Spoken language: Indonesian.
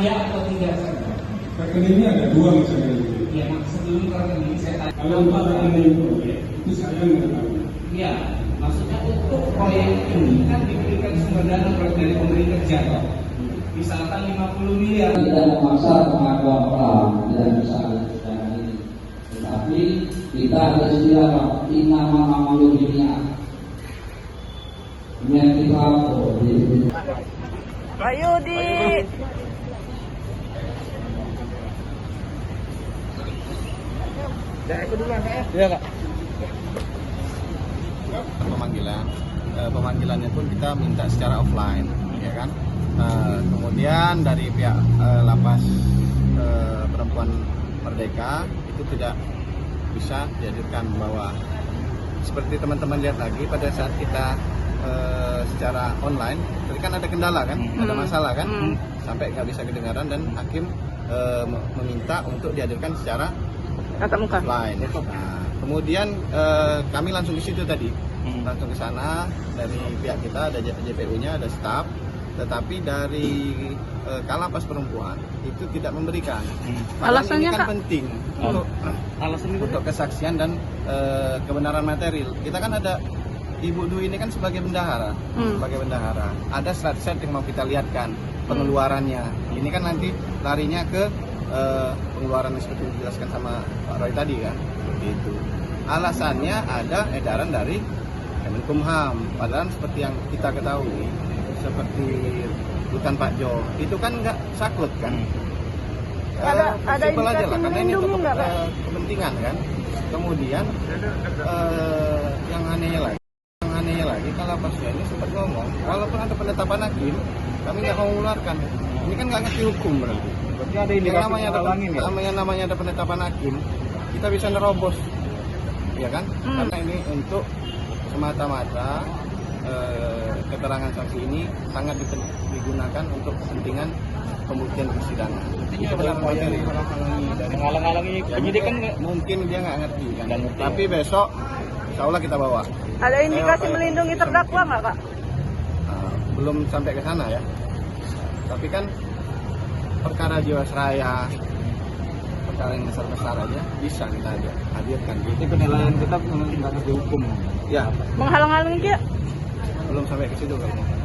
ya atau tidak saja. Rekeningnya ada dua misalnya. Ya, sebelum rekening saya tanya. Kalau untuk rekening proyek itu saya nggak tahu. Ya, maksudnya untuk proyek ini kan diberikan sumber dana dari pemerintah jatuh. Misalkan 50 miliar. Tidak memaksa pengakuan orang tidak bisa dana ini, tetapi kita ada istilah nama dunia yang kita Pak Yudi. Iya kak. Pemanggilannya pun kita minta secara offline, ya kan. Kemudian dari pihak lapas perempuan Merdeka itu tidak bisa dihadirkan, bahwa seperti teman-teman lihat lagi pada saat kita secara online, tadi kan ada kendala kan, ada masalah kan, sampai nggak bisa kedengaran dan hakim meminta untuk dihadirkan secara Tatap muka. offline. Nah, kemudian kami langsung ke situ tadi, langsung ke sana dari pihak kita, ada JPU-nya, ada staf, tetapi dari Kalapas Perempuan itu tidak memberikan. Alasannya, ini kan Kak? penting untuk kesaksian dan kebenaran material. Kita kan ada Ibu Dwi ini kan sebagai bendahara, ada slide-slide yang mau kita lihatkan pengeluarannya. Ini kan nanti larinya ke pengeluaran seperti dijelaskan sama Pak Roy tadi kan, itu. Alasannya ada edaran dari Kemenkumham, padahal seperti yang kita ketahui, seperti Rutan Pak Jo, itu kan nggak saklek kan. Ada simpel aja indikasi lah, karena ini melindungi untuk nggak, Pak? kepentingan kan. Kemudian yang anehnya lagi Kalapasnya ini sempat ngomong, walaupun ada penetapan hakim, kami nggak mau mengeluarkan. Ini kan nggak ngerti hukum berarti. Ada Yang namanya ada penetapan hakim, kita bisa nerobos, ya kan? Karena ini untuk semata-mata keterangan saksi ini sangat digunakan untuk kepentingan pembuktian persidangan. Itu benar materi. Menghalang-halangi penyidikan Mungkin dia nggak ngerti kan. Tapi besok, insya Allah kita bawa. Ada indikasi melindungi terdakwa nggak, Kak? Belum sampai ke sana ya. Tapi kan perkara jiwasraya, perkara yang besar-besar aja bisa kita hadirkan. Itu penilaian kita nggak ngerti hukum. Ya, Menghalang-halangi dia? belum sampai ke situ kalau.